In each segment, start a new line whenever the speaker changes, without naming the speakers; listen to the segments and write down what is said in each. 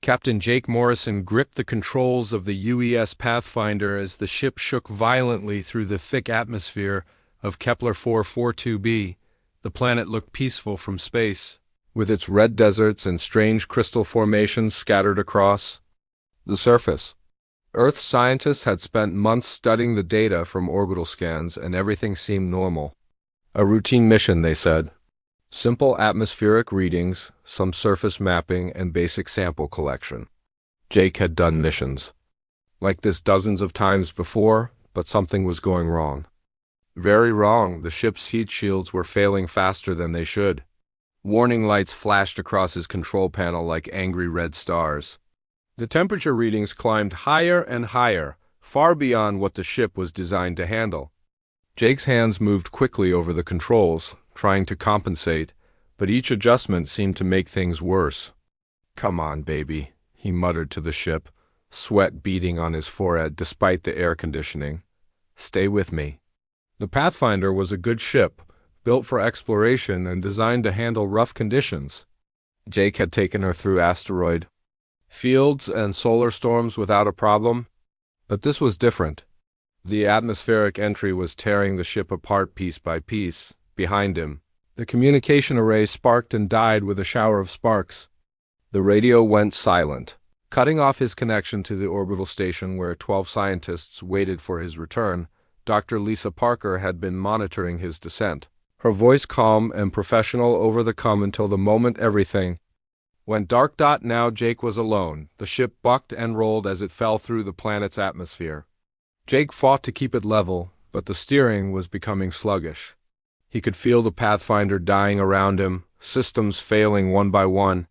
Captain Jake Morrison gripped the controls of the UES Pathfinder as the ship shook violently through the thick atmosphere of Kepler 442b. The planet looked peaceful from space, with its red deserts and strange crystal formations scattered across the surface. Earth scientists had spent months studying the data from orbital scans, and everything seemed normal. A routine mission, they said. Simple atmospheric readings, some surface mapping, and basic sample collection. Jake had done missions like this dozens of times before, but something was going wrong. Very wrong. The ship's heat shields were failing faster than they should. Warning lights flashed across his control panel like angry red stars. The temperature readings climbed higher and higher, far beyond what the ship was designed to handle. Jake's hands moved quickly over the controls, trying to compensate, but each adjustment seemed to make things worse. "Come on, baby," he muttered to the ship, sweat beading on his forehead despite the air conditioning. "Stay with me." The Pathfinder was a good ship, built for exploration and designed to handle rough conditions. Jake had taken her through asteroid fields and solar storms without a problem, but this was different. The atmospheric entry was tearing the ship apart piece by piece. Behind him, the communication array sparked and died with a shower of sparks. The radio went silent, cutting off his connection to the orbital station where 12 scientists waited for his return. Dr. Lisa Parker had been monitoring his descent, her voice calm and professional over the come until the moment everything went dark. Now Jake was alone. The ship bucked and rolled as it fell through the planet's atmosphere. Jake fought to keep it level, but the steering was becoming sluggish. He could feel the Pathfinder dying around him, systems failing one by one.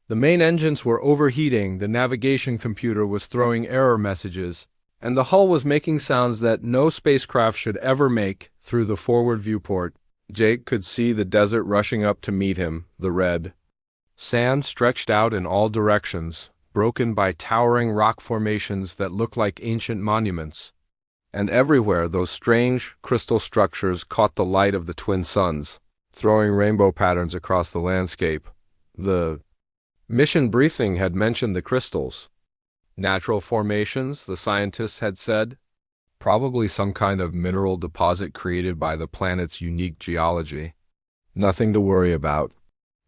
The main engines were overheating, the navigation computer was throwing error messages, and the hull was making sounds that no spacecraft should ever make. Through the forward viewport, Jake could see the desert rushing up to meet him, the red sand stretched out in all directions, broken by towering rock formations that looked like ancient monuments. And everywhere those strange crystal structures caught the light of the twin suns, throwing rainbow patterns across the landscape. The mission briefing had mentioned the crystals. Natural formations, the scientists had said. Probably some kind of mineral deposit created by the planet's unique geology. Nothing to worry about.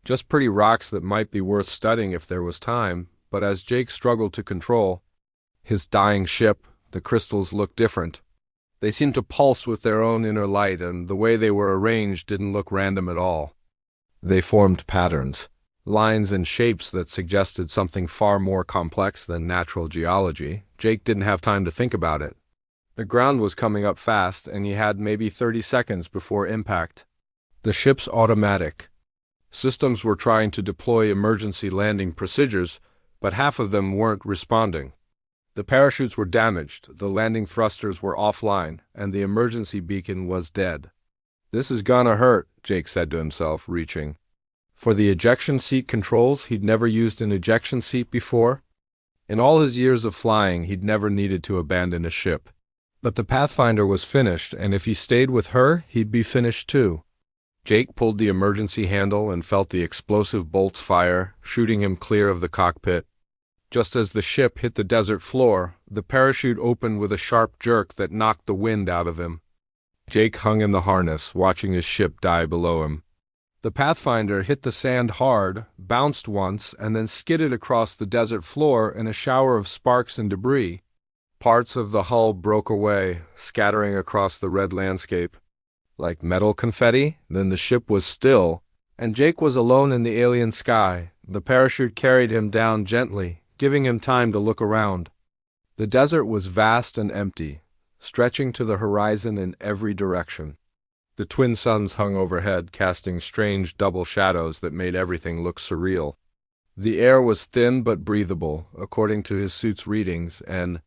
Just pretty rocks that might be worth studying if there was time, but as Jake struggled to control his dying ship, the crystals looked different. They seemed to pulse with their own inner light, and the way they were arranged didn't look random at all. They formed patterns, lines and shapes that suggested something far more complex than natural geology. Jake didn't have time to think about it. The ground was coming up fast, and he had maybe 30 seconds before impact. The ship's automatic systems were trying to deploy emergency landing procedures, but half of them weren't responding. The parachutes were damaged, the landing thrusters were offline, and the emergency beacon was dead. "This is gonna hurt," Jake said to himself, reaching for the ejection seat controls. He'd never used an ejection seat before. In all his years of flying, he'd never needed to abandon a ship. But the Pathfinder was finished, and if he stayed with her, he'd be finished too. Jake pulled the emergency handle and felt the explosive bolts fire, shooting him clear of the cockpit. Just as the ship hit the desert floor, the parachute opened with a sharp jerk that knocked the wind out of him. Jake hung in the harness, watching his ship die below him. The Pathfinder hit the sand hard, bounced once, and then skidded across the desert floor in a shower of sparks and debris. Parts of the hull broke away, scattering across the red landscape. Like metal confetti, then the ship was still, and Jake was alone in the alien sky. The parachute carried him down gently, giving him time to look around. The desert was vast and empty, stretching to the horizon in every direction. The twin suns hung overhead, casting strange double shadows that made everything look surreal. The air was thin but breathable, according to his suit's readings, and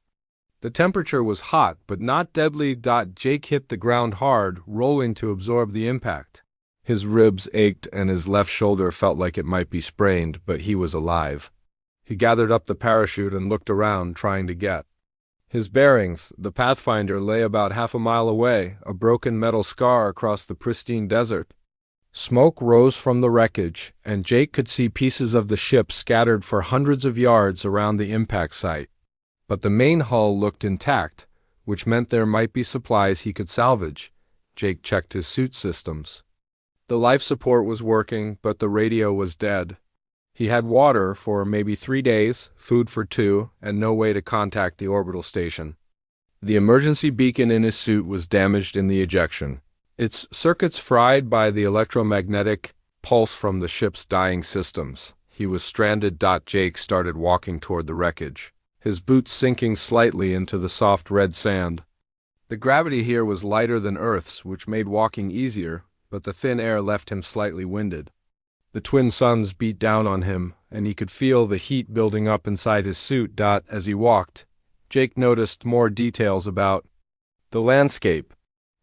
the temperature was hot, but not deadly. Jake hit the ground hard, rolling to absorb the impact. His ribs ached and his left shoulder felt like it might be sprained, but he was alive. He gathered up the parachute and looked around, trying to get his bearings. The Pathfinder lay about half a mile away, a broken metal scar across the pristine desert. Smoke rose from the wreckage, and Jake could see pieces of the ship scattered for hundreds of yards around the impact site. But the main hull looked intact, which meant there might be supplies he could salvage. Jake checked his suit systems. The life support was working, but the radio was dead. He had water for maybe 3 days, food for 2, and no way to contact the orbital station. The emergency beacon in his suit was damaged in the ejection, its circuits fried by the electromagnetic pulse from the ship's dying systems. He was stranded. Jake started walking toward the wreckage, his boots sinking slightly into the soft red sand. The gravity here was lighter than Earth's, which made walking easier, but the thin air left him slightly winded. The twin suns beat down on him, and he could feel the heat building up inside his suit. As he walked, Jake noticed more details about the landscape.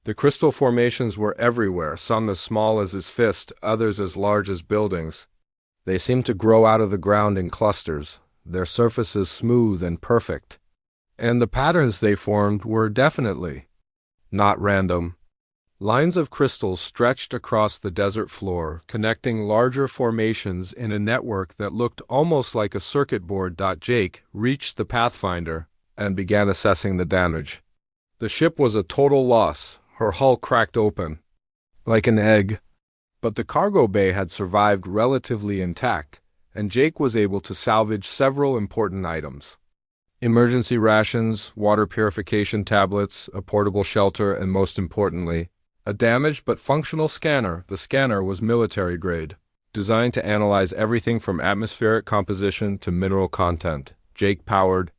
The crystal formations were everywhere, some as small as his fist, others as large as buildings. They seemed to grow out of the ground in clusters, their surfaces smooth and perfect. And the patterns they formed were definitely not random. Lines of crystals stretched across the desert floor, connecting larger formations in a network that looked almost like a circuit board. Jake reached the Pathfinder and began assessing the damage. The ship was a total loss. Her hull cracked open like an egg, but the cargo bay had survived relatively intact, and Jake was able to salvage several important items. Emergency rations, water purification tablets, a portable shelter, and most importantly, a damaged but functional scanner. The scanner was military grade, designed to analyze everything from atmospheric composition to mineral content. Jake powered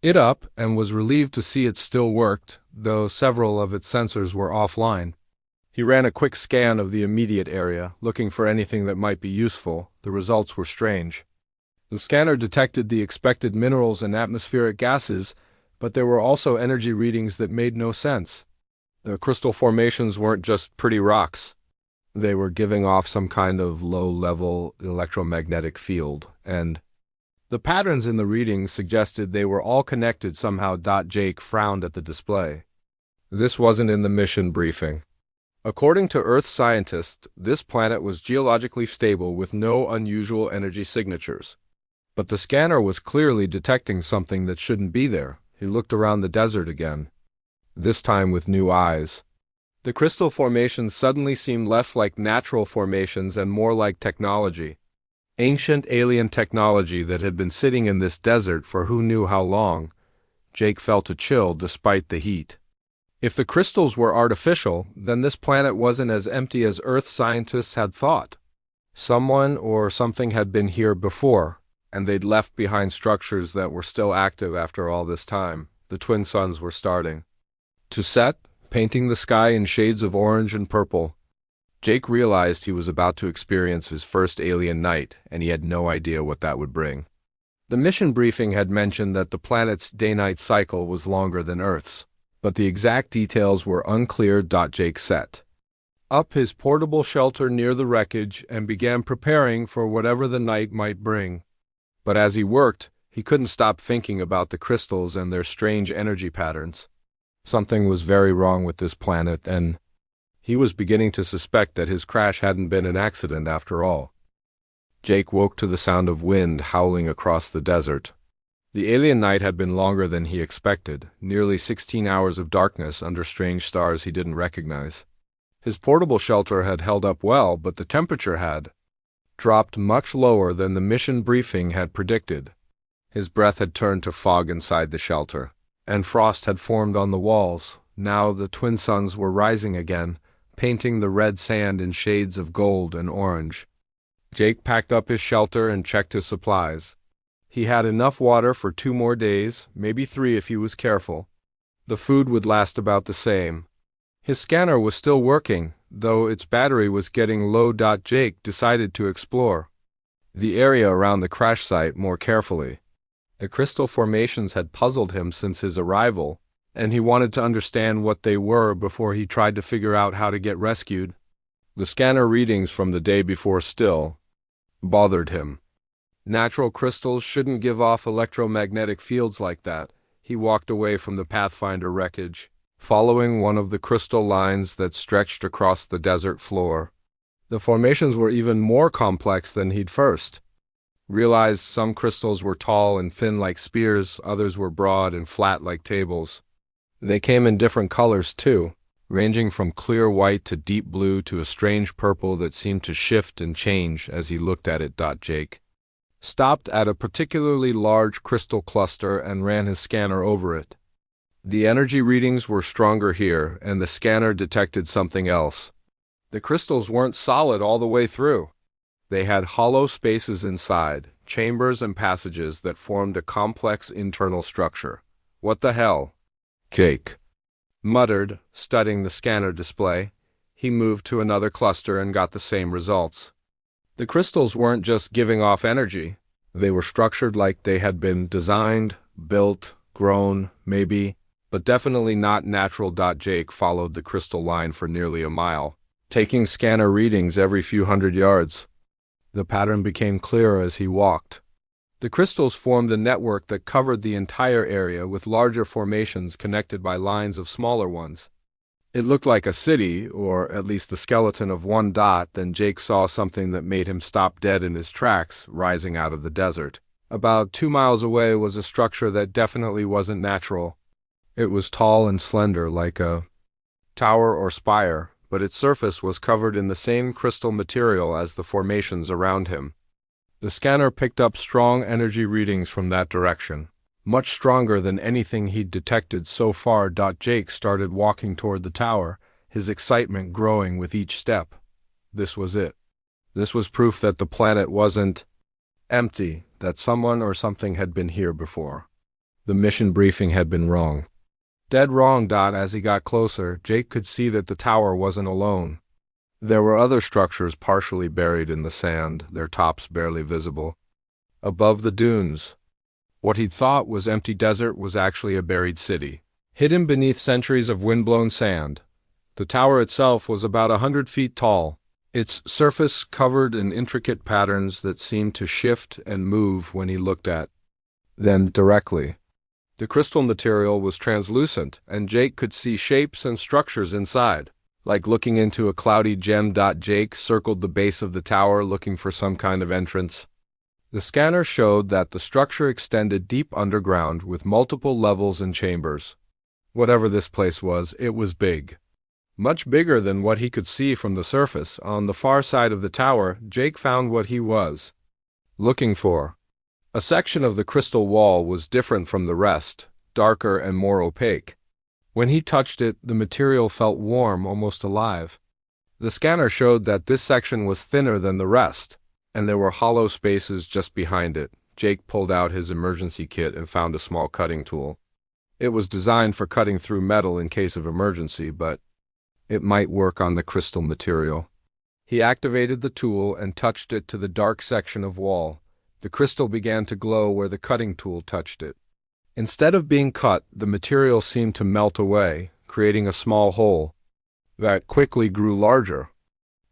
it up and was relieved to see it still worked, though several of its sensors were offline. He ran a quick scan of the immediate area, looking for anything that might be useful. The results were strange. The scanner detected the expected minerals and atmospheric gases, but there were also energy readings that made no sense. The crystal formations weren't just pretty rocks. They were giving off some kind of low-level electromagnetic field, and the patterns in the readings suggested they were all connected somehow. Jake frowned at the display. This wasn't in the mission briefing. According to Earth scientists, this planet was geologically stable with no unusual energy signatures. But the scanner was clearly detecting something that shouldn't be there. He looked around the desert again, this time with new eyes. The crystal formations suddenly seemed less like natural formations and more like technology. Ancient alien technology that had been sitting in this desert for who knew how long. Jake felt a chill despite the heat. If the crystals were artificial, then this planet wasn't as empty as Earth scientists had thought. Someone or something had been here before, and they'd left behind structures that were still active after all this time. The twin suns were starting to set, painting the sky in shades of orange and purple. Jake realized he was about to experience his first alien night, and he had no idea what that would bring. The mission briefing had mentioned that the planet's day-night cycle was longer than Earth's, but the exact details were unclear. Jake set up his portable shelter near the wreckage and began preparing for whatever the night might bring. But as he worked, he couldn't stop thinking about the crystals and their strange energy patterns. Something was very wrong with this planet, and he was beginning to suspect that his crash hadn't been an accident after all. Jake woke to the sound of wind howling across the desert. The alien night had been longer than he expected, nearly 16 hours of darkness under strange stars he didn't recognize. His portable shelter had held up well, but the temperature had dropped much lower than the mission briefing had predicted. His breath had turned to fog inside the shelter, and frost had formed on the walls. Now the twin suns were rising again, painting the red sand in shades of gold and orange. Jake packed up his shelter and checked his supplies. He had enough water for 2 more days, maybe 3 if he was careful. The food would last about the same. His scanner was still working, though its battery was getting low. Jake decided to explore the area around the crash site more carefully. The crystal formations had puzzled him since his arrival, and he wanted to understand what they were before he tried to figure out how to get rescued. The scanner readings from the day before still bothered him. Natural crystals shouldn't give off electromagnetic fields like that. He walked away from the Pathfinder wreckage, following one of the crystal lines that stretched across the desert floor. The formations were even more complex than he'd first realized. Some crystals were tall and thin like spears, others were broad and flat like tables. They came in different colors, too, ranging from clear white to deep blue to a strange purple that seemed to shift and change as he looked at it. Jake stopped at a particularly large crystal cluster and ran his scanner over it. The energy readings were stronger here, and the scanner detected something else. The crystals weren't solid all the way through. They had hollow spaces inside, chambers and passages that formed a complex internal structure. What the hell? Jake muttered, studying the scanner display. He moved to another cluster and got the same results. The crystals weren't just giving off energy. They were structured like they had been designed, built, grown, maybe, but definitely not natural. Jake followed the crystal line for nearly a mile, taking scanner readings every few hundred yards. The pattern became clearer as he walked. The crystals formed a network that covered the entire area, with larger formations connected by lines of smaller ones. It looked like a city, or at least the skeleton of one dot. Then Jake saw something that made him stop dead in his tracks, rising out of the desert. About 2 miles away was a structure that definitely wasn't natural. It was tall and slender, like a tower or spire, but its surface was covered in the same crystal material as the formations around him. The scanner picked up strong energy readings from that direction, much stronger than anything he'd detected so far. Jake started walking toward the tower, his excitement growing with each step. This was it. This was proof that the planet wasn't empty, that someone or something had been here before. The mission briefing had been wrong. Dead wrong. As he got closer, Jake could see that the tower wasn't alone. There were other structures partially buried in the sand, their tops barely visible. Above the dunes, what he'd thought was empty desert was actually a buried city, hidden beneath centuries of windblown sand. The tower itself was about 100 feet tall, its surface covered in intricate patterns that seemed to shift and move when he looked at them directly. The crystal material was translucent, and Jake could see shapes and structures inside, like looking into a cloudy gem. Jake circled the base of the tower, looking for some kind of entrance. The scanner showed that the structure extended deep underground with multiple levels and chambers. Whatever this place was, it was big. Much bigger than what he could see from the surface. On the far side of the tower, Jake found what he was looking for. A section of the crystal wall was different from the rest, darker and more opaque. When he touched it, the material felt warm, almost alive. The scanner showed that this section was thinner than the rest, and there were hollow spaces just behind it. Jake pulled out his emergency kit and found a small cutting tool. It was designed for cutting through metal in case of emergency, but it might work on the crystal material. He activated the tool and touched it to the dark section of wall. The crystal began to glow where the cutting tool touched it. Instead of being cut, the material seemed to melt away, creating a small hole that quickly grew larger.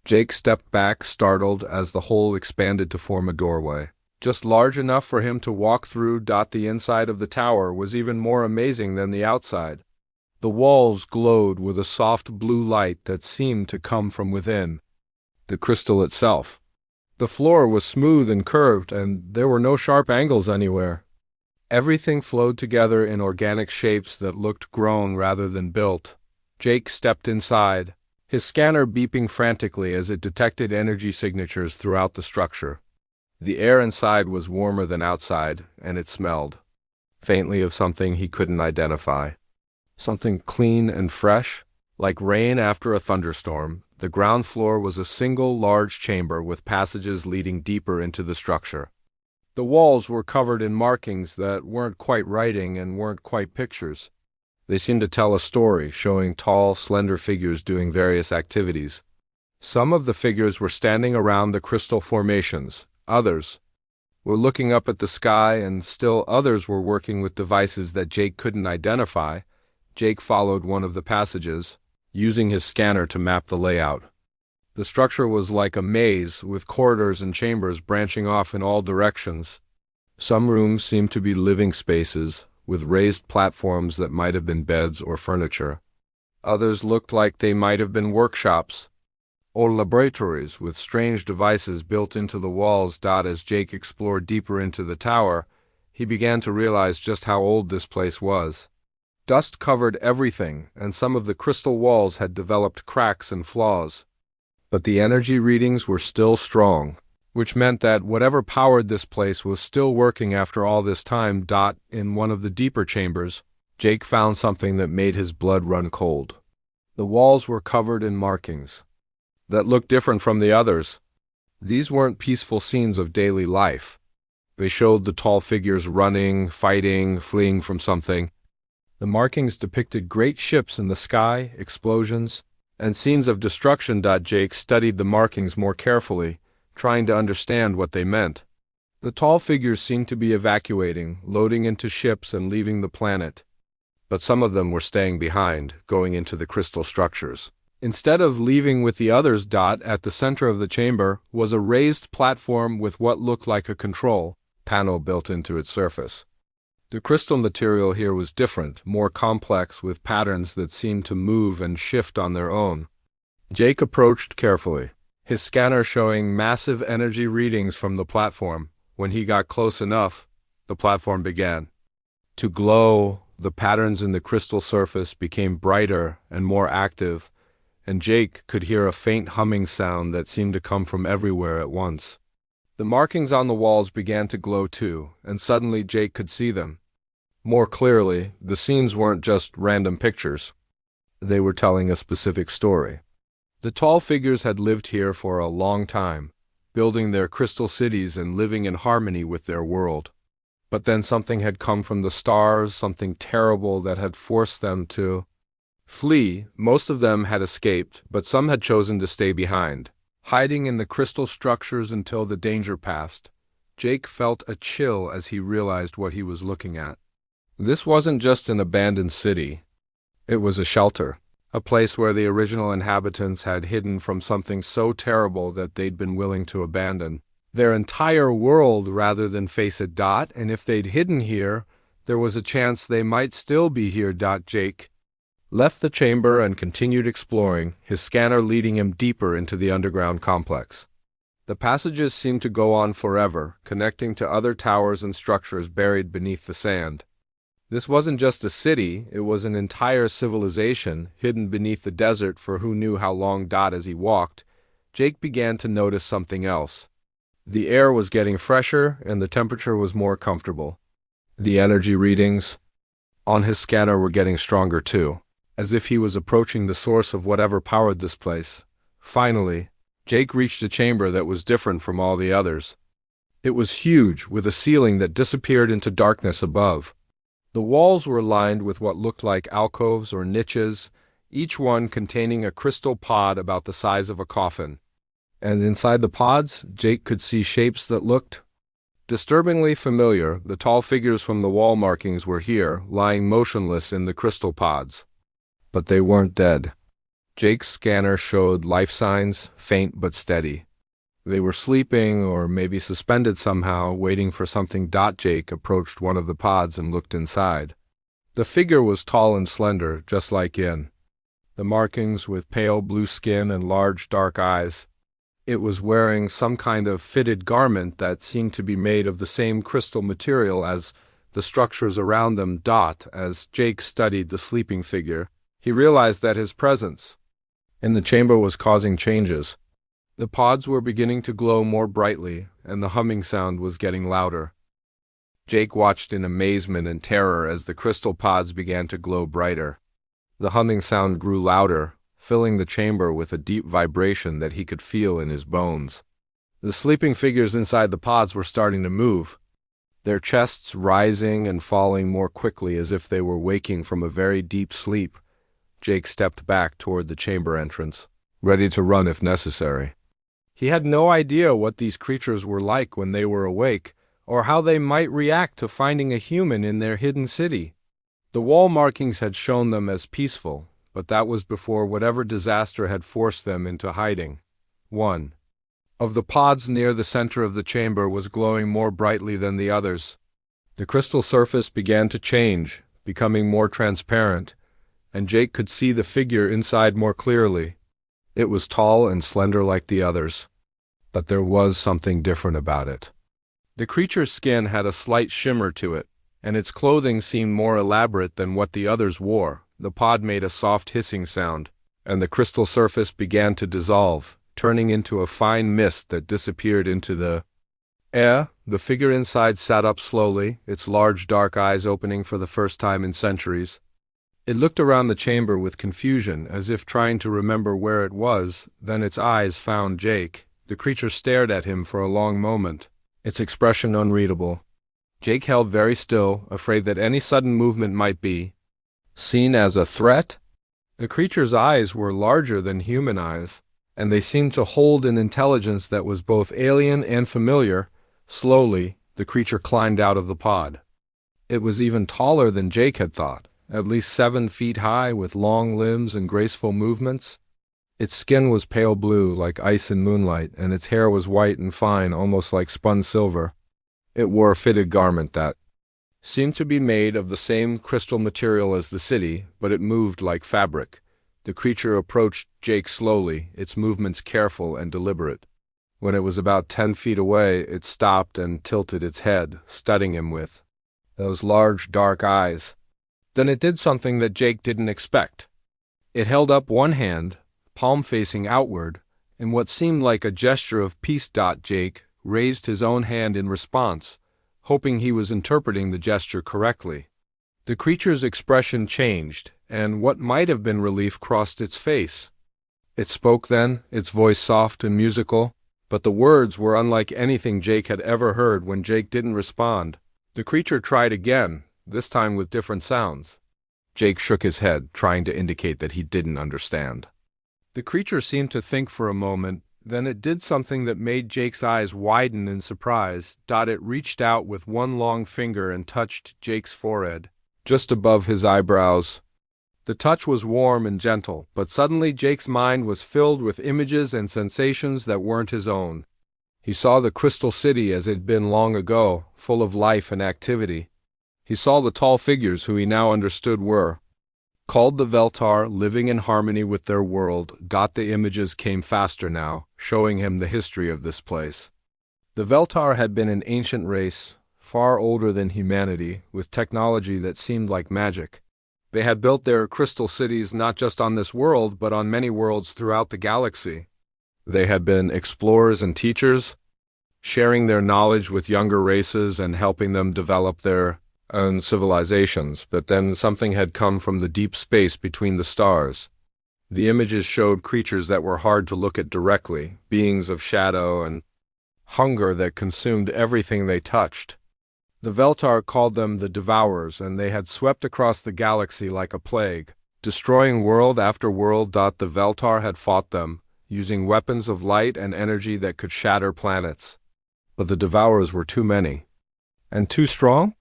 Jake stepped back, startled, as the hole expanded to form a doorway, just large enough for him to walk through. The inside of the tower was even more amazing than the outside. The walls glowed with a soft blue light that seemed to come from within the crystal itself. The floor was smooth and curved, and there were no sharp angles anywhere. Everything flowed together in organic shapes that looked grown rather than built. Jake stepped inside, his scanner beeping frantically as it detected energy signatures throughout the structure. The air inside was warmer than outside, and it smelled faintly of something he couldn't identify. Something clean and fresh, like rain after a thunderstorm. The ground floor was a single large chamber with passages leading deeper into the structure. The walls were covered in markings that weren't quite writing and weren't quite pictures. They seemed to tell a story, showing tall, slender figures doing various activities. Some of the figures were standing around the crystal formations. Others were looking up at the sky, and still others were working with devices that Jake couldn't identify. Jake followed one of the passages, using his scanner to map the layout. The structure was like a maze, with corridors and chambers branching off in all directions. Some rooms seemed to be living spaces, with raised platforms that might have been beds or furniture. Others looked like they might have been workshops. or laboratories with strange devices built into the walls. As Jake explored deeper into the tower, he began to realize just how old this place was. Dust covered everything, and some of the crystal walls had developed cracks and flaws. But the energy readings were still strong, which meant that whatever powered this place was still working after all this time. In one of the deeper chambers, Jake found something that made his blood run cold. The walls were covered in markings that looked different from the others. These weren't peaceful scenes of daily life. They showed the tall figures running, fighting, fleeing from something. The markings depicted great ships in the sky, explosions, and scenes of destruction. Jake studied the markings more carefully, trying to understand what they meant. The tall figures seemed to be evacuating, loading into ships and leaving the planet. But some of them were staying behind, going into the crystal structures. Instead of leaving with the others. At the center of the chamber was a raised platform with what looked like a control panel built into its surface. The crystal material here was different, more complex, with patterns that seemed to move and shift on their own. Jake approached carefully, his scanner showing massive energy readings from the platform. When he got close enough, the platform began to glow. The patterns in the crystal surface became brighter and more active, and Jake could hear a faint humming sound that seemed to come from everywhere at once. The markings on the walls began to glow too, and suddenly Jake could see them more clearly. The scenes weren't just random pictures. They were telling a specific story. The tall figures had lived here for a long time, building their crystal cities and living in harmony with their world. But then something had come from the stars, something terrible that had forced them to flee. Most of them had escaped, but some had chosen to stay behind, hiding in the crystal structures until the danger passed. Jake felt a chill as he realized what he was looking at. This wasn't just an abandoned city. It was a shelter, a place where the original inhabitants had hidden from something so terrible that they'd been willing to abandon their entire world rather than face it. And if they'd hidden here, there was a chance they might still be here. Jake left the chamber and continued exploring, his scanner leading him deeper into the underground complex. The passages seemed to go on forever, connecting to other towers and structures buried beneath the sand. This wasn't just a city, it was an entire civilization, hidden beneath the desert for who knew how long. As he walked, Jake began to notice something else. The air was getting fresher, and the temperature was more comfortable. The energy readings on his scanner were getting stronger too, as if he was approaching the source of whatever powered this place. Finally, Jake reached a chamber that was different from all the others. It was huge, with a ceiling that disappeared into darkness above. The walls were lined with what looked like alcoves or niches, each one containing a crystal pod about the size of a coffin. And inside the pods, Jake could see shapes that looked disturbingly familiar. The tall figures from the wall markings were here, lying motionless in the crystal pods. But they weren't dead. Jake's scanner showed life signs, faint but steady. They were sleeping or maybe suspended somehow, waiting for something. Jake approached one of the pods and looked inside. The figure was tall and slender, just like the markings, with pale blue skin and large dark eyes. It was wearing some kind of fitted garment that seemed to be made of the same crystal material as the structures around them. As Jake studied the sleeping figure, he realized that his presence in the chamber was causing changes. The pods were beginning to glow more brightly, and the humming sound was getting louder. Jake watched in amazement and terror as the crystal pods began to glow brighter. The humming sound grew louder, filling the chamber with a deep vibration that he could feel in his bones. The sleeping figures inside the pods were starting to move, their chests rising and falling more quickly as if they were waking from a very deep sleep. Jake stepped back toward the chamber entrance, ready to run if necessary. He had no idea what these creatures were like when they were awake, or how they might react to finding a human in their hidden city. The wall markings had shown them as peaceful, but that was before whatever disaster had forced them into hiding. One of the pods near the center of the chamber was glowing more brightly than the others. The crystal surface began to change, becoming more transparent, and Jake could see the figure inside more clearly. It was tall and slender like the others, but there was something different about it. The creature's skin had a slight shimmer to it, and its clothing seemed more elaborate than what the others wore. The pod made a soft hissing sound, and the crystal surface began to dissolve, turning into a fine mist that disappeared into the air. The figure inside sat up slowly, its large dark eyes opening for the first time in centuries. It looked around the chamber with confusion, as if trying to remember where it was. Then its eyes found Jake. The creature stared at him for a long moment, its expression unreadable. Jake held very still, afraid that any sudden movement might be seen as a threat. The creature's eyes were larger than human eyes, and they seemed to hold an intelligence that was both alien and familiar. Slowly, the creature climbed out of the pod. It was even taller than Jake had thought, at least 7 feet high, with long limbs and graceful movements. Its skin was pale blue, like ice in moonlight, and its hair was white and fine, almost like spun silver. It wore a fitted garment that seemed to be made of the same crystal material as the city, but it moved like fabric. The creature approached Jake slowly, its movements careful and deliberate. When it was about 10 feet away, it stopped and tilted its head, studying him with those large, dark eyes. Then it did something that Jake didn't expect. It held up one hand, palm facing outward, in what seemed like a gesture of peace. Jake raised his own hand in response, hoping he was interpreting the gesture correctly. The creature's expression changed, and what might have been relief crossed its face. It spoke then, its voice soft and musical, but the words were unlike anything Jake had ever heard. When Jake didn't respond, the creature tried again, this time with different sounds. Jake shook his head, trying to indicate that he didn't understand. The creature seemed to think for a moment, then it did something that made Jake's eyes widen in surprise. It reached out with one long finger and touched Jake's forehead, just above his eyebrows. The touch was warm and gentle, but suddenly Jake's mind was filled with images and sensations that weren't his own. He saw the crystal city as it had been long ago, full of life and activity. He saw the tall figures who he now understood were called the Veltar, living in harmony with their world. The images came faster now, showing him the history of this place. The Veltar had been an ancient race, far older than humanity, with technology that seemed like magic. They had built their crystal cities not just on this world, but on many worlds throughout the galaxy. They had been explorers and teachers, sharing their knowledge with younger races and helping them develop their own civilizations. But then something had come from the deep space between the stars. The images showed creatures that were hard to look at directly, beings of shadow and hunger that consumed everything they touched. The Veltar called them the Devourers, and they had swept across the galaxy like a plague, destroying world after world. The Veltar had fought them, using weapons of light and energy that could shatter planets. But the Devourers were too many. And too strong?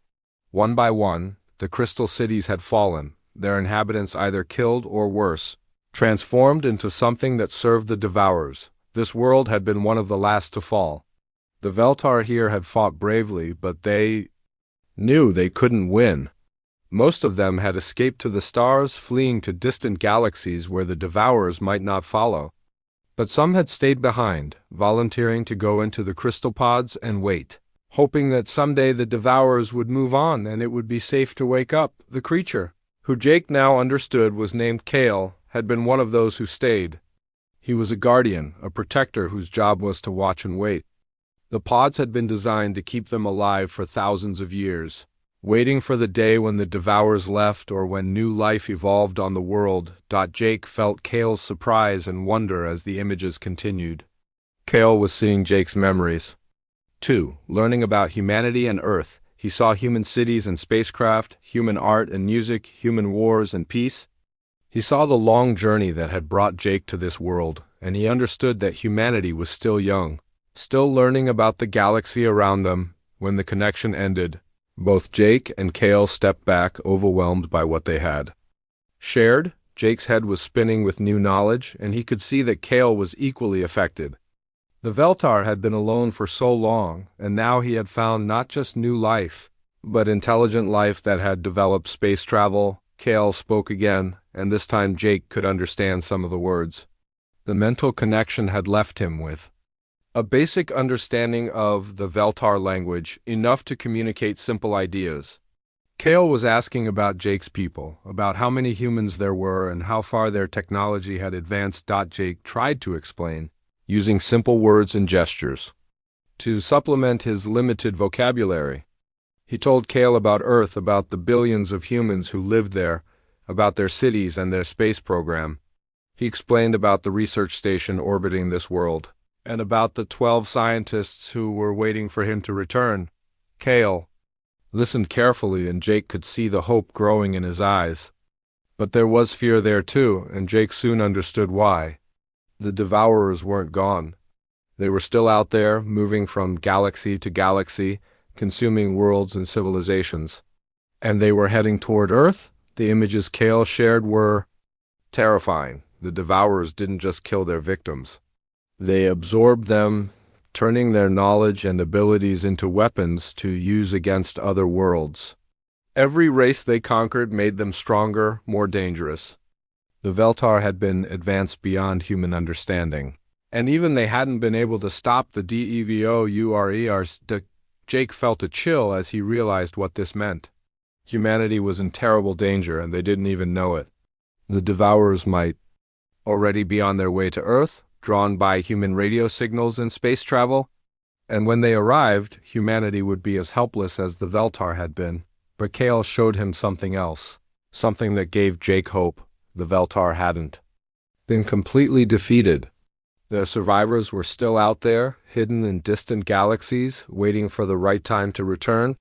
One by one, the crystal cities had fallen, their inhabitants either killed or worse, transformed into something that served the Devourers. This world had been one of the last to fall. The Veltar here had fought bravely, but they knew they couldn't win. Most of them had escaped to the stars, fleeing to distant galaxies where the Devourers might not follow. But some had stayed behind, volunteering to go into the crystal pods and wait, hoping that someday the Devourers would move on and it would be safe to wake up. The creature, who Jake now understood was named Kale, had been one of those who stayed. He was a guardian, a protector whose job was to watch and wait. The pods had been designed to keep them alive for thousands of years, waiting for the day when the Devourers left or when new life evolved on the world. Jake felt Kale's surprise and wonder as the images continued. Kale was seeing Jake's memories, too, learning about humanity and Earth. He saw human cities and spacecraft, human art and music, human wars and peace. He saw the long journey that had brought Jake to this world, and he understood that humanity was still young, still learning about the galaxy around them. When the connection ended, both Jake and Kale stepped back, overwhelmed by what they had shared. Jake's head was spinning with new knowledge, and he could see that Kale was equally affected. The Veltar had been alone for so long, and now he had found not just new life, but intelligent life that had developed space travel. Kale spoke again, and this time Jake could understand some of the words. The mental connection had left him with a basic understanding of the Veltar language, enough to communicate simple ideas. Kale was asking about Jake's people, about how many humans there were and how far their technology had advanced. Jake tried to explain, using simple words and gestures, to supplement his limited vocabulary. He told Kale about Earth, about the billions of humans who lived there, about their cities and their space program. He explained about the research station orbiting this world, and about the 12 scientists who were waiting for him to return. Kale listened carefully, and Jake could see the hope growing in his eyes. But there was fear there too, and Jake soon understood why. The Devourers weren't gone. They were still out there, moving from galaxy to galaxy, consuming worlds and civilizations. And they were heading toward Earth? The images Kale shared were terrifying. The Devourers didn't just kill their victims. They absorbed them, turning their knowledge and abilities into weapons to use against other worlds. Every race they conquered made them stronger, more dangerous. The Veltar had been advanced beyond human understanding, and even they hadn't been able to stop the Devours. Jake felt a chill as he realized what this meant. Humanity was in terrible danger, and they didn't even know it. The Devourers might already be on their way to Earth, drawn by human radio signals and space travel, and when they arrived, humanity would be as helpless as the Veltar had been. But Kale showed him something else, something that gave Jake hope. The Veltar hadn't been completely defeated. Their survivors were still out there, hidden in distant galaxies, waiting for the right time to return,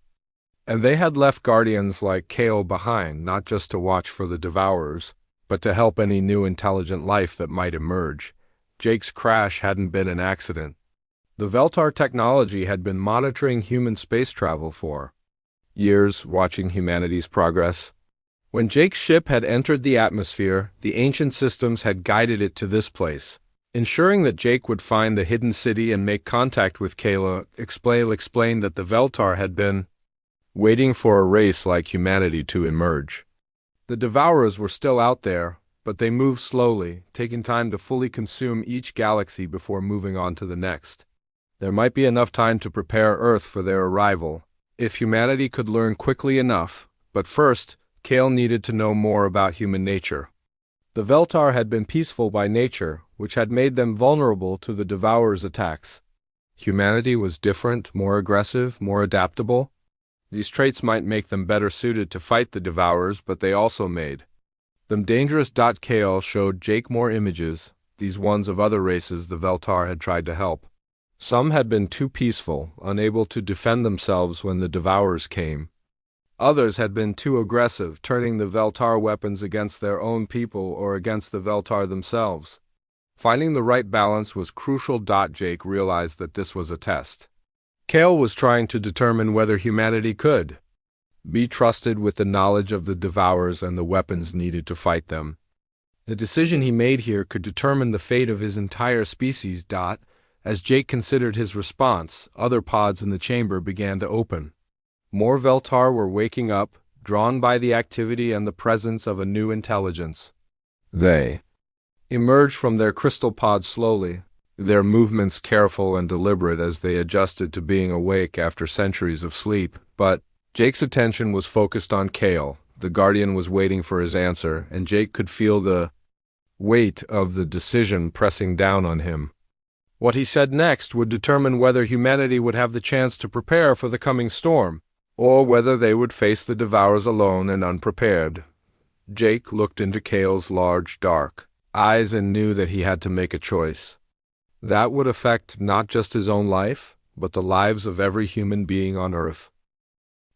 and they had left guardians like Kale behind, not just to watch for the Devourers, but to help any new intelligent life that might emerge. Jake's crash hadn't been an accident. The Veltar technology had been monitoring human space travel for years, watching humanity's progress. When Jake's ship had entered the atmosphere, the ancient systems had guided it to this place, ensuring that Jake would find the hidden city and make contact with Kayla. Explained that the Veltar had been waiting for a race like humanity to emerge. The Devourers were still out there, but they moved slowly, taking time to fully consume each galaxy before moving on to the next. There might be enough time to prepare Earth for their arrival, if humanity could learn quickly enough, but first, Kale needed to know more about human nature. The Veltar had been peaceful by nature, which had made them vulnerable to the Devourers' attacks. Humanity was different, more aggressive, more adaptable. These traits might make them better suited to fight the Devourers, but they also made them dangerous. Kale showed Jake more images, these ones of other races the Veltar had tried to help. Some had been too peaceful, unable to defend themselves when the Devourers came. Others had been too aggressive, turning the Veltar weapons against their own people or against the Veltar themselves. Finding the right balance was crucial. Jake realized that this was a test. Kale was trying to determine whether humanity could be trusted with the knowledge of the Devourers and the weapons needed to fight them. The decision he made here could determine the fate of his entire species. As Jake considered his response, other pods in the chamber began to open. More Veltar were waking up, drawn by the activity and the presence of a new intelligence. They emerged from their crystal pods slowly, their movements careful and deliberate as they adjusted to being awake after centuries of sleep. But Jake's attention was focused on Kale. The Guardian was waiting for his answer, and Jake could feel the weight of the decision pressing down on him. What he said next would determine whether humanity would have the chance to prepare for the coming storm, or whether they would face the Devourers alone and unprepared. Jake looked into Kale's large, dark eyes and knew that he had to make a choice. That would affect not just his own life, but the lives of every human being on Earth.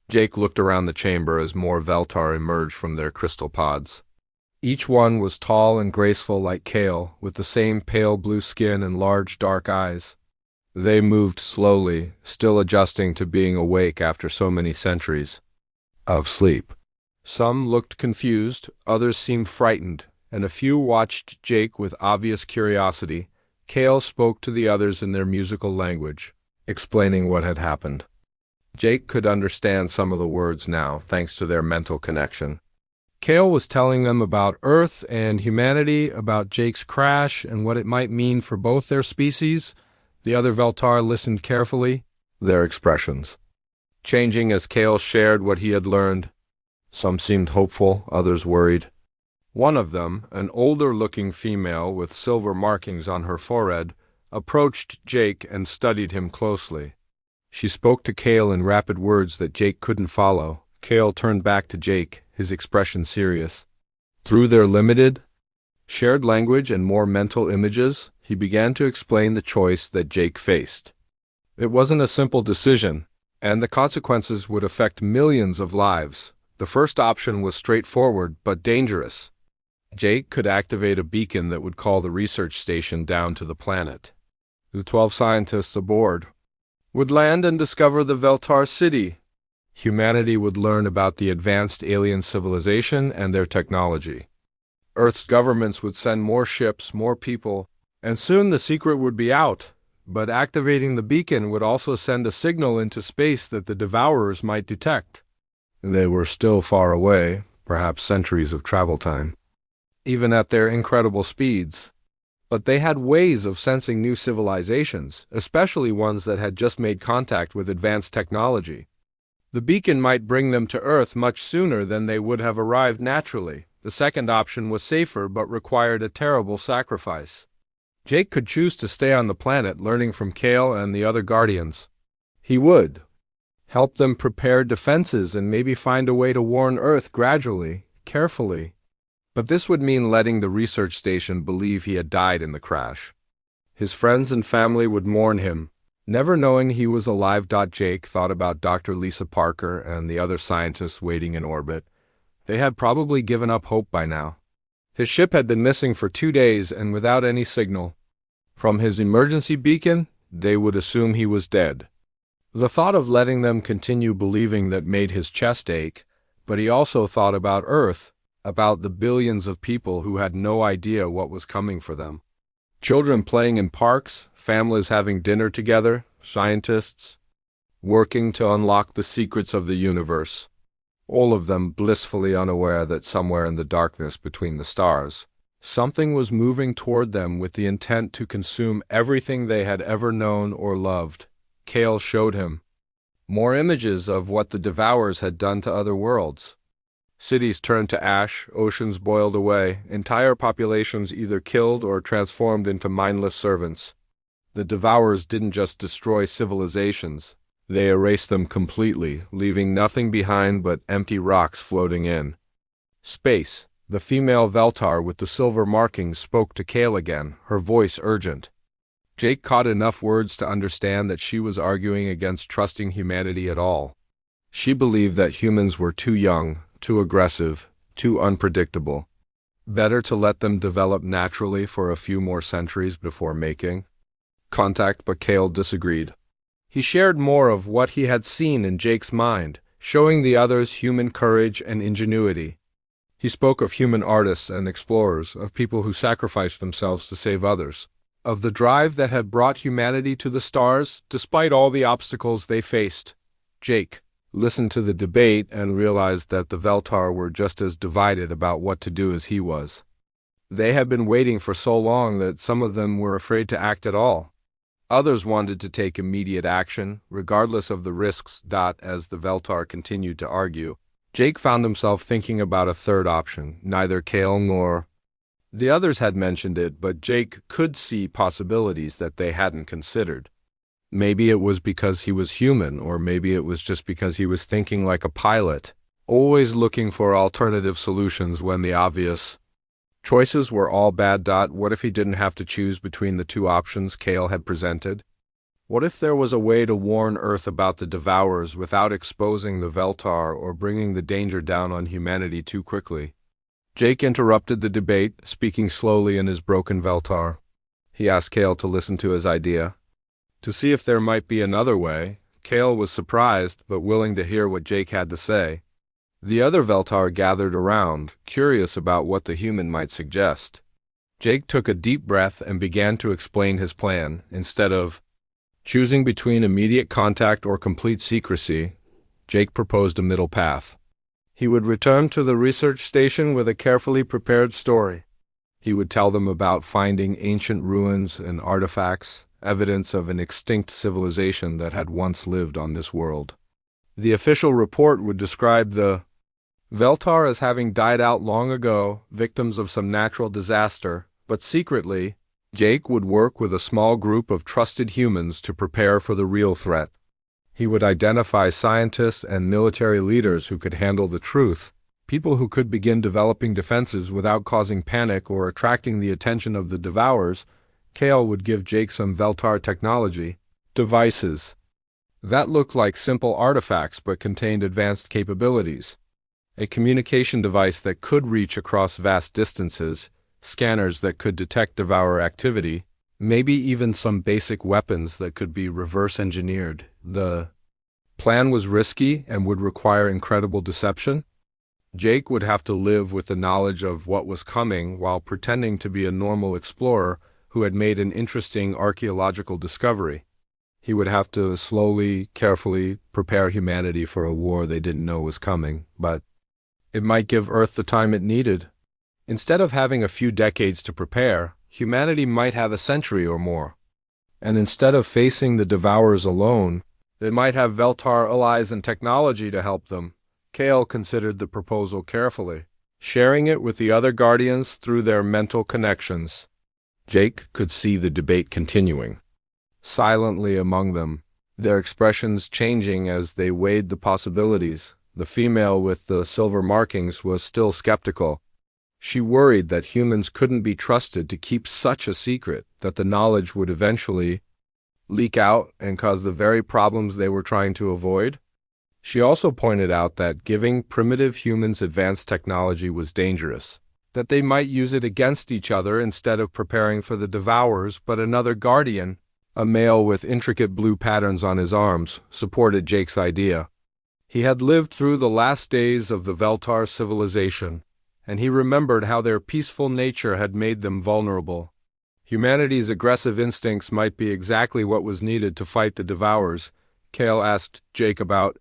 Jake looked around the chamber as more Veltar emerged from their crystal pods. Each one was tall and graceful like Kale, with the same pale blue skin and large dark eyes. They moved slowly, still adjusting to being awake after so many centuries of sleep. Some looked confused, others seemed frightened, and a few watched Jake with obvious curiosity. Kale spoke to the others in their musical language, explaining what had happened. Jake could understand some of the words now, thanks to their mental connection. Kale was telling them about Earth and humanity, about Jake's crash and what it might mean for both their species. The other Veltar listened carefully, their expressions changing as Kale shared what he had learned. Some seemed hopeful, others worried. One of them, an older-looking female with silver markings on her forehead, approached Jake and studied him closely. She spoke to Kale in rapid words that Jake couldn't follow. Kale turned back to Jake, his expression serious. Through their limited, shared language and more mental images, he began to explain the choice that Jake faced. It wasn't a simple decision, and the consequences would affect millions of lives. The first option was straightforward but dangerous. Jake could activate a beacon that would call the research station down to the planet. The 12 scientists aboard would land and discover the Veltar city. Humanity would learn about the advanced alien civilization and their technology. Earth's governments would send more ships, more people, and soon the secret would be out. But activating the beacon would also send a signal into space that the Devourers might detect. They were still far away, perhaps centuries of travel time, even at their incredible speeds. But they had ways of sensing new civilizations, especially ones that had just made contact with advanced technology. The beacon might bring them to Earth much sooner than they would have arrived naturally. The second option was safer but required a terrible sacrifice. Jake could choose to stay on the planet learning from Kale and the other Guardians. He would help them prepare defenses and maybe find a way to warn Earth gradually, carefully. But this would mean letting the research station believe he had died in the crash. His friends and family would mourn him, never knowing he was alive. Jake thought about Dr. Lisa Parker and the other scientists waiting in orbit. They had probably given up hope by now. His ship had been missing for 2 days and without any signal. From his emergency beacon, they would assume he was dead. The thought of letting them continue believing that made his chest ache, but he also thought about Earth, about the billions of people who had no idea what was coming for them. Children playing in parks, families having dinner together, scientists working to unlock the secrets of the universe. All of them blissfully unaware that somewhere in the darkness between the stars, something was moving toward them with the intent to consume everything they had ever known or loved. Kale showed him more images of what the Devourers had done to other worlds. Cities turned to ash, oceans boiled away, entire populations either killed or transformed into mindless servants. The Devourers didn't just destroy civilizations. They erased them completely, leaving nothing behind but empty rocks floating in space. The female Veltar with the silver markings spoke to Kale again, her voice urgent. Jake caught enough words to understand that she was arguing against trusting humanity at all. She believed that humans were too young, too aggressive, too unpredictable. Better to let them develop naturally for a few more centuries before making contact. But Kale disagreed. He shared more of what he had seen in Jake's mind, showing the others human courage and ingenuity. He spoke of human artists and explorers, of people who sacrificed themselves to save others, of the drive that had brought humanity to the stars despite all the obstacles they faced. Jake listened to the debate and realized that the Veltar were just as divided about what to do as he was. They had been waiting for so long that some of them were afraid to act at all. Others wanted to take immediate action, regardless of the risks. As the Veltar continued to argue, Jake found himself thinking about a third option. Neither Kale nor the others had mentioned it, but Jake could see possibilities that they hadn't considered. Maybe it was because he was human, or maybe it was just because he was thinking like a pilot, always looking for alternative solutions when the obvious choices were all bad. What if he didn't have to choose between the two options Kale had presented? What if there was a way to warn Earth about the Devourers without exposing the Veltar or bringing the danger down on humanity too quickly? Jake interrupted the debate, speaking slowly in his broken Veltar. He asked Kale to listen to his idea, to see if there might be another way. Kale was surprised, but willing to hear what Jake had to say. The other Veltar gathered around, curious about what the human might suggest. Jake took a deep breath and began to explain his plan. Instead of choosing between immediate contact or complete secrecy, Jake proposed a middle path. He would return to the research station with a carefully prepared story. He would tell them about finding ancient ruins and artifacts, evidence of an extinct civilization that had once lived on this world. The official report would describe the Veltar as having died out long ago, victims of some natural disaster, but secretly, Jake would work with a small group of trusted humans to prepare for the real threat. He would identify scientists and military leaders who could handle the truth, people who could begin developing defenses without causing panic or attracting the attention of the Devourers. Kale would give Jake some Veltar technology devices that looked like simple artifacts but contained advanced capabilities. A communication device that could reach across vast distances, scanners that could detect Devourer activity, maybe even some basic weapons that could be reverse engineered. The plan was risky and would require incredible deception. Jake would have to live with the knowledge of what was coming while pretending to be a normal explorer who had made an interesting archaeological discovery. He would have to slowly, carefully prepare humanity for a war they didn't know was coming, but it might give Earth the time it needed. Instead of having a few decades to prepare, humanity might have a century or more. And instead of facing the Devourers alone, they might have Veltar allies and technology to help them. Kale considered the proposal carefully, sharing it with the other Guardians through their mental connections. Jake could see the debate continuing, silently among them, their expressions changing as they weighed the possibilities. The female with the silver markings was still skeptical. She worried that humans couldn't be trusted to keep such a secret, that the knowledge would eventually leak out and cause the very problems they were trying to avoid. She also pointed out that giving primitive humans advanced technology was dangerous, that they might use it against each other instead of preparing for the Devourers. But another Guardian, a male with intricate blue patterns on his arms, supported Jake's idea. He had lived through the last days of the Veltar civilization, and he remembered how their peaceful nature had made them vulnerable. Humanity's aggressive instincts might be exactly what was needed to fight the Devourers. Kale asked Jake about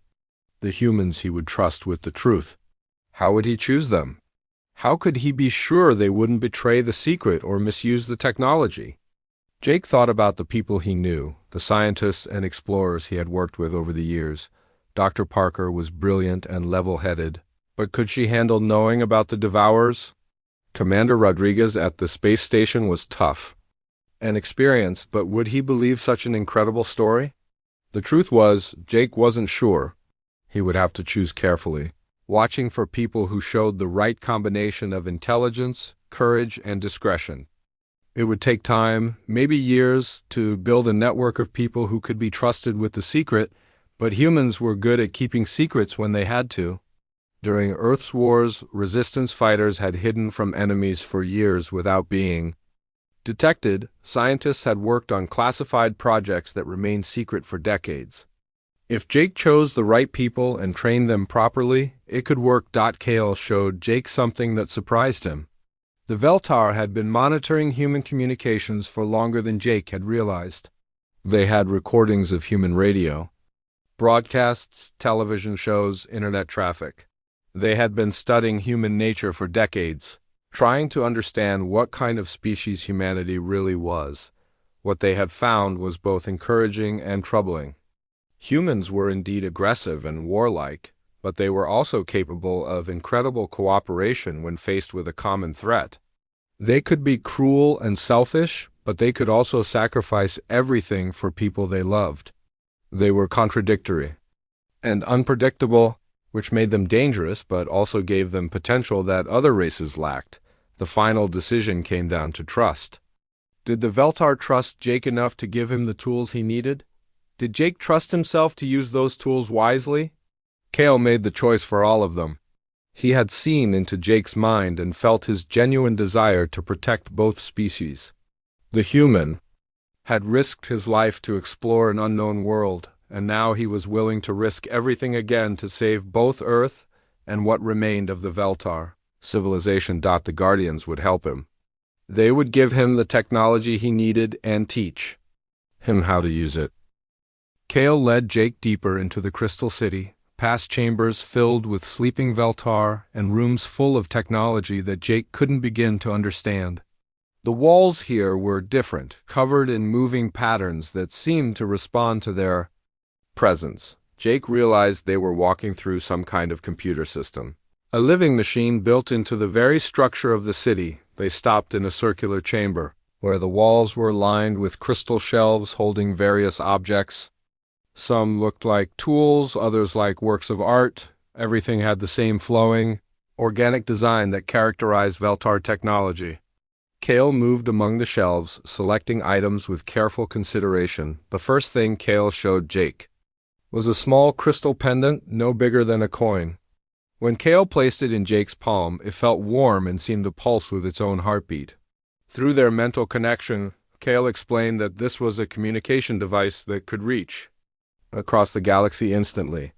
the humans he would trust with the truth. How would he choose them? How could he be sure they wouldn't betray the secret or misuse the technology? Jake thought about the people he knew, the scientists and explorers he had worked with over the years. Dr. Parker was brilliant and level-headed, but could she handle knowing about the Devourers? Commander Rodriguez at the space station was tough and experienced, but would he believe such an incredible story? The truth was, Jake wasn't sure. He would have to choose carefully, watching for people who showed the right combination of intelligence, courage, and discretion. It would take time, maybe years, to build a network of people who could be trusted with the secret, but humans were good at keeping secrets when they had to. During Earth's wars, resistance fighters had hidden from enemies for years without being detected. Scientists had worked on classified projects that remained secret for decades. If Jake chose the right people and trained them properly, it could work. Kale showed Jake something that surprised him. The Veltar had been monitoring human communications for longer than Jake had realized. They had recordings of human radio, broadcasts, television shows, internet traffic. They had been studying human nature for decades, trying to understand what kind of species humanity really was. What they had found was both encouraging and troubling. Humans were indeed aggressive and warlike, but they were also capable of incredible cooperation when faced with a common threat. They could be cruel and selfish, but they could also sacrifice everything for people they loved. They were contradictory and unpredictable, which made them dangerous but also gave them potential that other races lacked. The final decision came down to trust. Did the Veltar trust Jake enough to give him the tools he needed? Did Jake trust himself to use those tools wisely? Kale made the choice for all of them. He had seen into Jake's mind and felt his genuine desire to protect both species. The human had risked his life to explore an unknown world, and now he was willing to risk everything again to save both Earth and what remained of the Veltar civilization. The Guardians would help him. They would give him the technology he needed and teach him how to use it. Kale led Jake deeper into the Crystal City, past chambers filled with sleeping Veltar and rooms full of technology that Jake couldn't begin to understand. The walls here were different, covered in moving patterns that seemed to respond to their presence. Jake realized they were walking through some kind of computer system. A living machine built into the very structure of the city. They stopped in a circular chamber, where the walls were lined with crystal shelves holding various objects. Some looked like tools, others like works of art. Everything had the same flowing, organic design that characterized Veltar technology. Kale moved among the shelves, selecting items with careful consideration. The first thing Kale showed Jake was a small crystal pendant, no bigger than a coin. When Kale placed it in Jake's palm, it felt warm and seemed to pulse with its own heartbeat. Through their mental connection, Kale explained that this was a communication device that could reach across the galaxy instantly.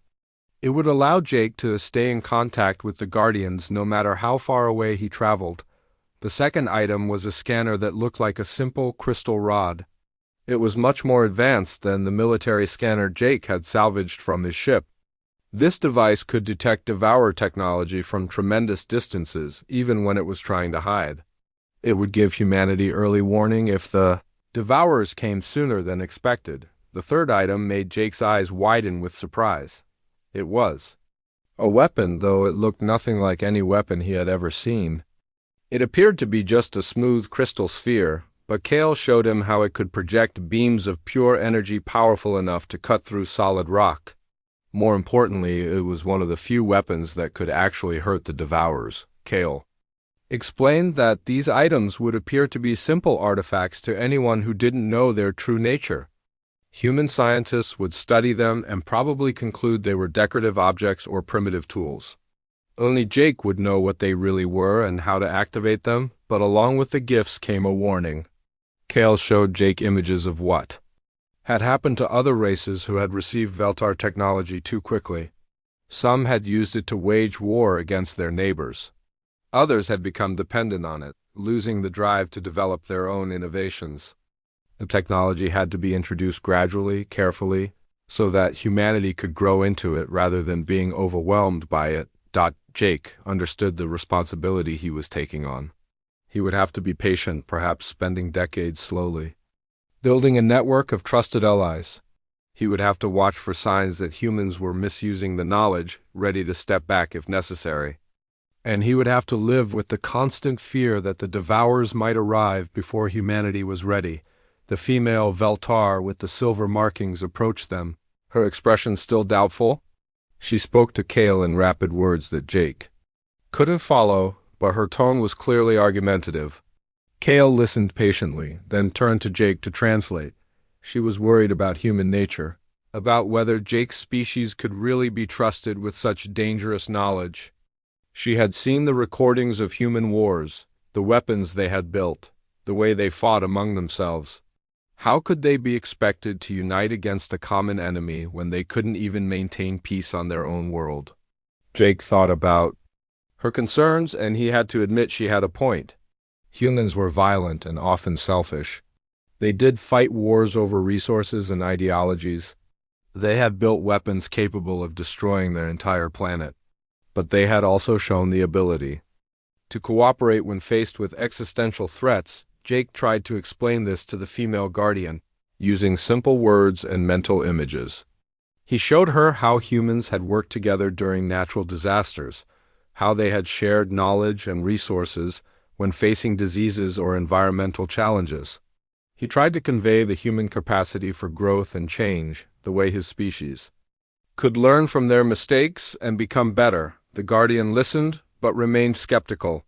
It would allow Jake to stay in contact with the Guardians no matter how far away he traveled. The second item was a scanner that looked like a simple crystal rod. It was much more advanced than the military scanner Jake had salvaged from his ship. This device could detect Devourer technology from tremendous distances, even when it was trying to hide. It would give humanity early warning if the Devourers came sooner than expected. The third item made Jake's eyes widen with surprise. It was a weapon, though it looked nothing like any weapon he had ever seen. It appeared to be just a smooth crystal sphere, but Kale showed him how it could project beams of pure energy powerful enough to cut through solid rock. More importantly, it was one of the few weapons that could actually hurt the Devourers. Kale explained that these items would appear to be simple artifacts to anyone who didn't know their true nature. Human scientists would study them and probably conclude they were decorative objects or primitive tools. Only Jake would know what they really were and how to activate them, but along with the gifts came a warning. Kale showed Jake images of what had happened to other races who had received Veltar technology too quickly. Some had used it to wage war against their neighbors. Others had become dependent on it, losing the drive to develop their own innovations. The technology had to be introduced gradually, carefully, so that humanity could grow into it rather than being overwhelmed by it. Jake understood the responsibility he was taking on. He would have to be patient, perhaps spending decades slowly, building a network of trusted allies. He would have to watch for signs that humans were misusing the knowledge, ready to step back if necessary. And he would have to live with the constant fear that the Devourers might arrive before humanity was ready. The female Veltar with the silver markings approached them, her expression still doubtful. She spoke to Kale in rapid words that Jake couldn't follow, but her tone was clearly argumentative. Kale listened patiently, then turned to Jake to translate. She was worried about human nature, about whether Jake's species could really be trusted with such dangerous knowledge. She had seen the recordings of human wars, the weapons they had built, the way they fought among themselves. How could they be expected to unite against a common enemy when they couldn't even maintain peace on their own world? Jake thought about her concerns, and he had to admit she had a point. Humans were violent and often selfish. They did fight wars over resources and ideologies. They had built weapons capable of destroying their entire planet. But they had also shown the ability to cooperate when faced with existential threats. Jake tried to explain this to the female guardian, using simple words and mental images. He showed her how humans had worked together during natural disasters, how they had shared knowledge and resources when facing diseases or environmental challenges. He tried to convey the human capacity for growth and change, the way his species could learn from their mistakes and become better. The guardian listened, but remained skeptical.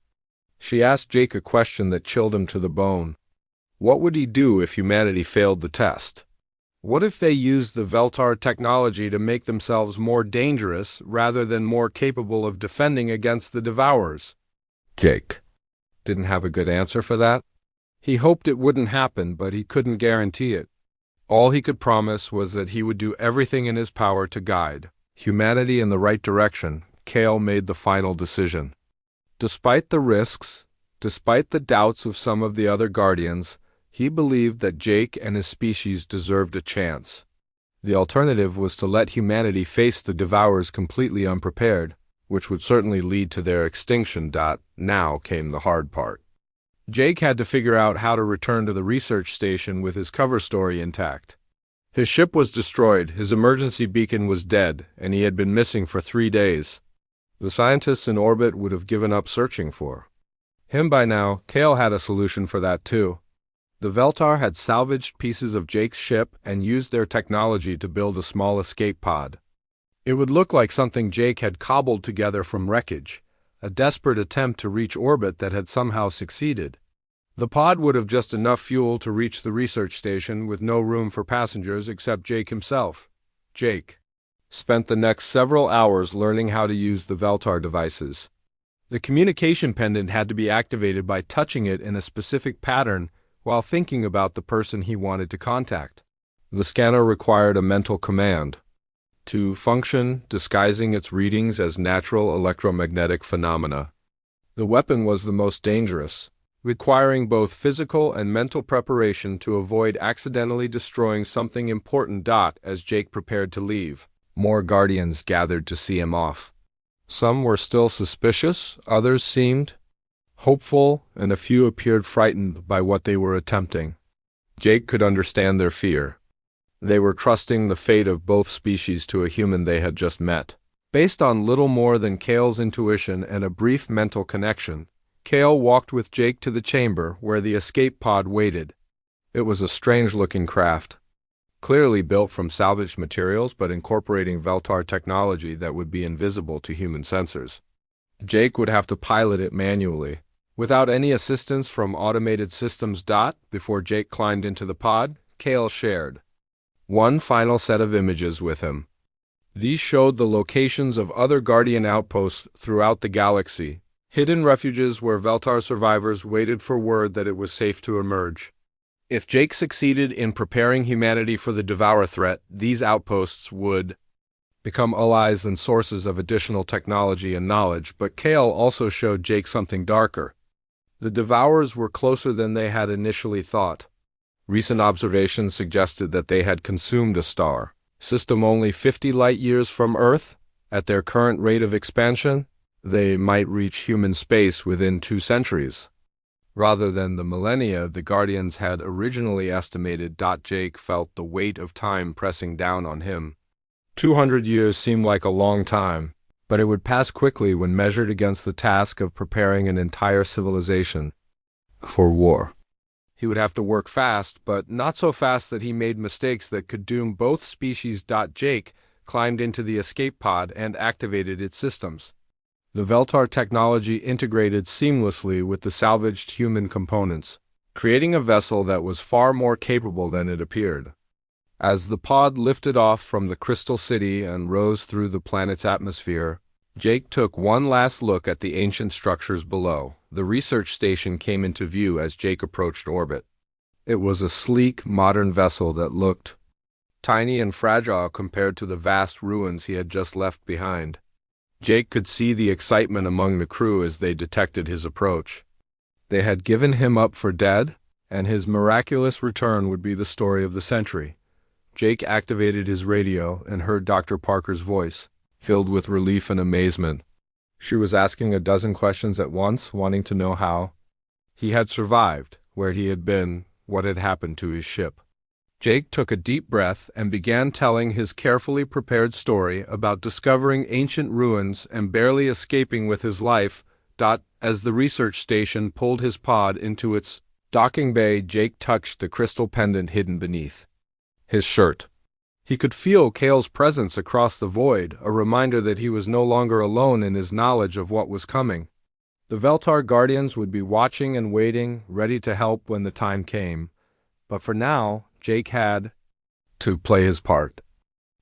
She asked Jake a question that chilled him to the bone. What would he do if humanity failed the test? What if they used the Veltar technology to make themselves more dangerous rather than more capable of defending against the Devourers? Jake didn't have a good answer for that. He hoped it wouldn't happen, but he couldn't guarantee it. All he could promise was that he would do everything in his power to guide humanity in the right direction. Kale made the final decision. Despite the risks, despite the doubts of some of the other Guardians, he believed that Jake and his species deserved a chance. The alternative was to let humanity face the Devourers completely unprepared, which would certainly lead to their extinction. Now came the hard part. Jake had to figure out how to return to the research station with his cover story intact. His ship was destroyed, his emergency beacon was dead, and he had been missing for 3 days. The scientists in orbit would have given up searching for him by now. Kale had a solution for that too. The Veltar had salvaged pieces of Jake's ship and used their technology to build a small escape pod. It would look like something Jake had cobbled together from wreckage, a desperate attempt to reach orbit that had somehow succeeded. The pod would have just enough fuel to reach the research station with no room for passengers except Jake himself. Jake spent the next several hours learning how to use the Veltar devices. The communication pendant had to be activated by touching it in a specific pattern while thinking about the person he wanted to contact. The scanner required a mental command to function, disguising its readings as natural electromagnetic phenomena. The weapon was the most dangerous, requiring both physical and mental preparation to avoid accidentally destroying something important. As Jake prepared to leave, more Guardians gathered to see him off. Some were still suspicious, others seemed hopeful, and a few appeared frightened by what they were attempting. Jake could understand their fear. They were trusting the fate of both species to a human they had just met. Based on little more than Kale's intuition and a brief mental connection, Kale walked with Jake to the chamber where the escape pod waited. It was a strange-looking craft, clearly built from salvaged materials but incorporating Veltar technology that would be invisible to human sensors. Jake would have to pilot it manually, without any assistance from automated systems. Before Jake climbed into the pod, Kale shared one final set of images with him. These showed the locations of other Guardian outposts throughout the galaxy, hidden refuges where Veltar survivors waited for word that it was safe to emerge. If Jake succeeded in preparing humanity for the Devourer threat, these outposts would become allies and sources of additional technology and knowledge. But Kale also showed Jake something darker. The Devourers were closer than they had initially thought. Recent observations suggested that they had consumed a star system only 50 light-years from Earth. At their current rate of expansion, they might reach human space within 2 centuries, rather than the millennia the Guardians had originally estimated. Jake felt the weight of time pressing down on him. 200 years seemed like a long time, but it would pass quickly when measured against the task of preparing an entire civilization for war. He would have to work fast, but not so fast that he made mistakes that could doom both species. Jake climbed into the escape pod and activated its systems. The Veltar technology integrated seamlessly with the salvaged human components, creating a vessel that was far more capable than it appeared. As the pod lifted off from the Crystal City and rose through the planet's atmosphere, Jake took one last look at the ancient structures below. The research station came into view as Jake approached orbit. It was a sleek, modern vessel that looked tiny and fragile compared to the vast ruins he had just left behind. Jake could see the excitement among the crew as they detected his approach. They had given him up for dead, and his miraculous return would be the story of the century. Jake activated his radio and heard Dr. Parker's voice, filled with relief and amazement. She was asking a dozen questions at once, wanting to know how he had survived, where he had been, what had happened to his ship. Jake took a deep breath and began telling his carefully prepared story about discovering ancient ruins and barely escaping with his life. As the research station pulled his pod into its docking bay, Jake touched the crystal pendant hidden beneath his shirt. He could feel Kale's presence across the void, a reminder that he was no longer alone in his knowledge of what was coming. The Veltar Guardians would be watching and waiting, ready to help when the time came. But for now, Jake had to play his part.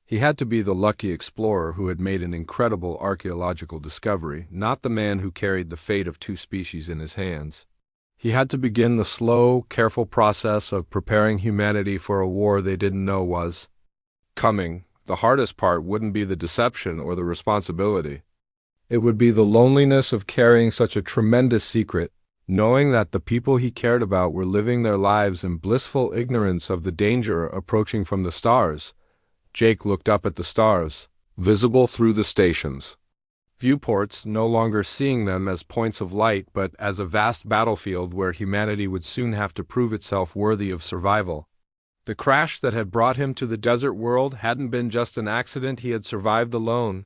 He had to be the lucky explorer who had made an incredible archaeological discovery, not the man who carried the fate of 2 species in his hands. He had to begin the slow, careful process of preparing humanity for a war they didn't know was coming. The hardest part wouldn't be the deception or the responsibility. It would be the loneliness of carrying such a tremendous secret, knowing that the people he cared about were living their lives in blissful ignorance of the danger approaching from the stars. Jake looked up at the stars, visible through the stations. Viewports, no longer seeing them as points of light but as a vast battlefield where humanity would soon have to prove itself worthy of survival. The crash that had brought him to the desert world hadn't been just an accident he had survived alone.